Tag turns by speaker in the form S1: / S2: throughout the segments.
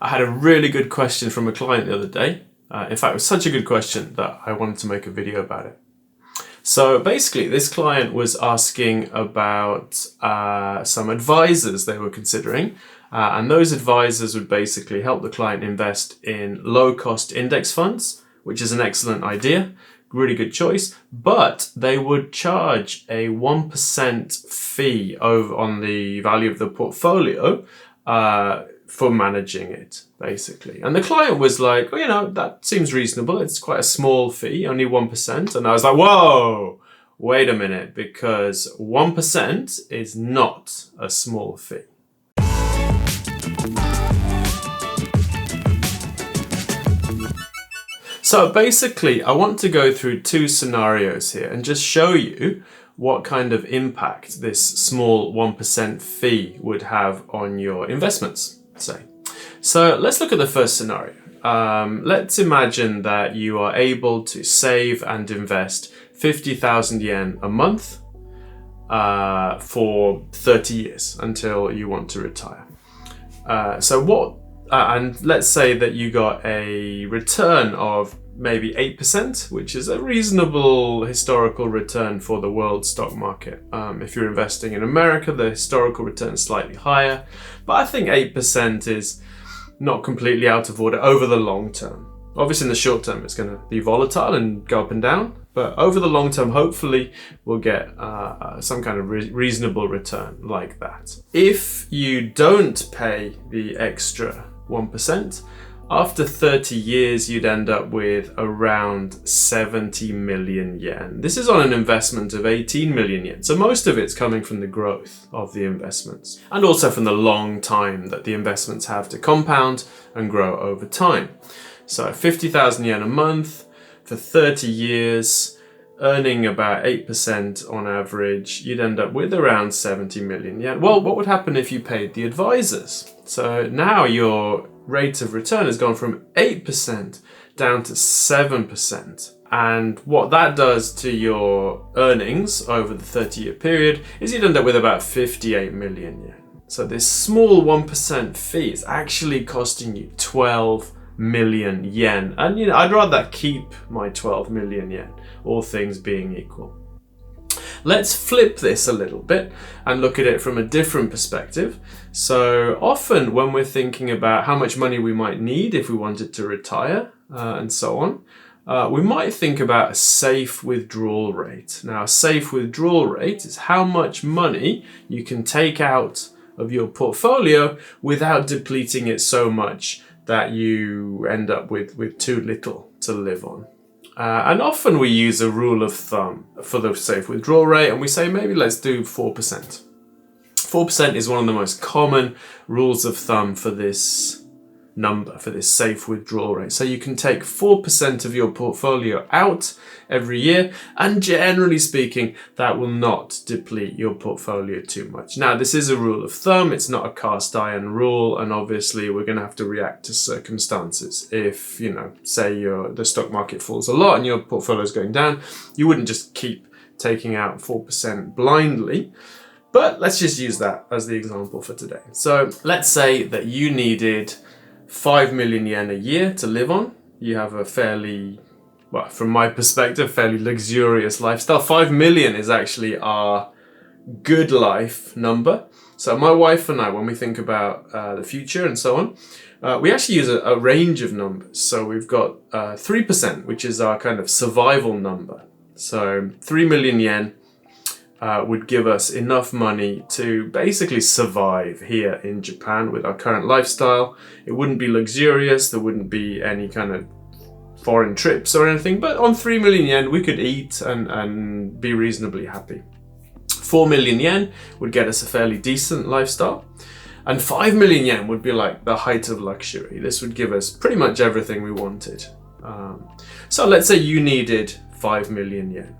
S1: I had a really good question from a client the other day. In fact, it was such a good question that I wanted to make a video about it. So basically, this client was asking about some advisors they were considering. And those advisors would basically help the client invest in low-cost index funds, which is an excellent idea, really good choice. But they would charge a 1% fee on the value of the portfolio for managing it, basically. And the client was like, well, that seems reasonable. It's quite a small fee, only 1%. And I was like, whoa, wait a minute, because 1% is not a small fee. So basically, I want to go through two scenarios here and just show you what kind of impact this small 1% fee would have on your investments, say. So let's look at the first scenario. Let's imagine that you are able to save and invest 50,000 yen a month for 30 years until you want to retire. And let's say that you got a return of maybe 8%, which is a reasonable historical return for the world stock market. If you're investing in America, the historical return is slightly higher, but I think 8% is not completely out of order over the long term. Obviously in the short term, it's going to be volatile and go up and down, but over the long term, hopefully we'll get some kind of reasonable return like that. If you don't pay the extra 1%, after 30 years, you'd end up with around 70 million yen. This is on an investment of 18 million yen. So most of it's coming from the growth of the investments and also from the long time that the investments have to compound and grow over time. So 50,000 yen a month for 30 years, earning about 8% on average, you'd end up with around 70 million yen. Well, what would happen if you paid the advisors? So now your rate of return has gone from 8% down to 7%. And what that does to your earnings over the 30-year period is you'd end up with about 58 million yen. So this small 1% fee is actually costing you 12 million yen. And I'd rather keep my 12 million yen, all things being equal. Let's flip this a little bit and look at it from a different perspective. So often when we're thinking about how much money we might need if we wanted to retire and so on, we might think about a safe withdrawal rate. Now, a safe withdrawal rate is how much money you can take out of your portfolio without depleting it so much that you end up with too little to live on. And often we use a rule of thumb for the safe withdrawal rate, and we say maybe let's do 4%. 4% is one of the most common rules of thumb for this number, for this safe withdrawal rate. So you can take 4% of your portfolio out every year, and generally speaking, that will not deplete your portfolio too much. Now, this is a rule of thumb, it's not a cast iron rule, and obviously we're going to have to react to circumstances. If, say the stock market falls a lot and your portfolio is going down, you wouldn't just keep taking out 4% blindly. But let's just use that as the example for today. So let's say that you needed 5 million yen a year to live on. You have a fairly, well, from my perspective, fairly luxurious lifestyle. 5 million is actually our good life number. So my wife and I, when we think about the future and so on, we actually use a range of numbers. So we've got 3%, which is our kind of survival number. So 3 million yen would give us enough money to basically survive here in Japan with our current lifestyle. It wouldn't be luxurious, there wouldn't be any kind of foreign trips or anything, but on 3 million yen we could eat and be reasonably happy. 4 million yen would get us a fairly decent lifestyle, and 5 million yen would be like the height of luxury. This would give us pretty much everything we wanted. So let's say you needed 5 million yen.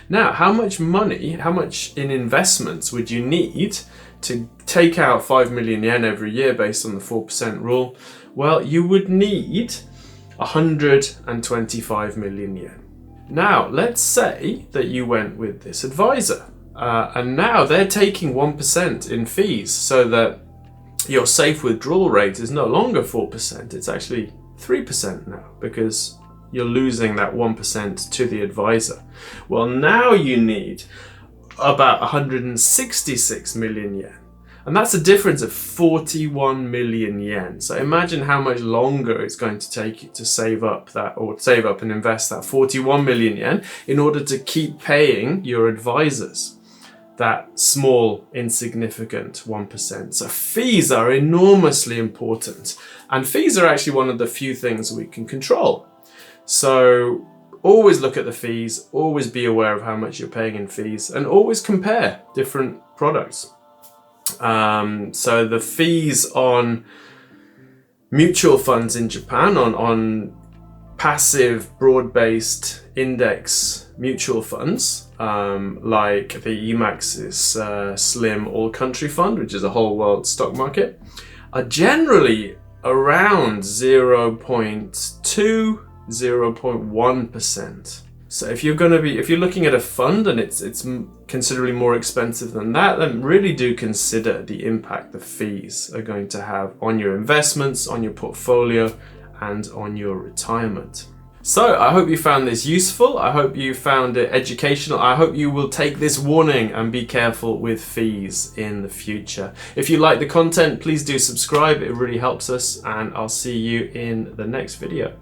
S1: Now, how much money, how much in investments would you need to take out 5 million yen every year based on the 4% rule? Well, you would need 125 million yen. Now, let's say that you went with this advisor and now they're taking 1% in fees, so that your safe withdrawal rate is no longer 4%, it's actually 3% now, because you're losing that 1% to the advisor. Well, now you need about 166 million yen. And that's a difference of 41 million yen. So imagine how much longer it's going to take you to save up that, or save up and invest that 41 million yen in order to keep paying your advisors that small, insignificant 1%. So fees are enormously important. And fees are actually one of the few things we can control. So always look at the fees, always be aware of how much you're paying in fees, and always compare different products. So the fees on mutual funds in Japan, on passive broad-based index mutual funds, like the Emax's Slim All Country Fund, which is a whole world stock market, are generally around 0.1%. So if you're looking at a fund and it's considerably more expensive than that, then really do consider the impact the fees are going to have on your investments, on your portfolio, and on your retirement. So I hope you found this useful. I hope you found it educational. I hope you will take this warning and be careful with fees in the future. If you like the content, please do subscribe. It really helps us, and I'll see you in the next video.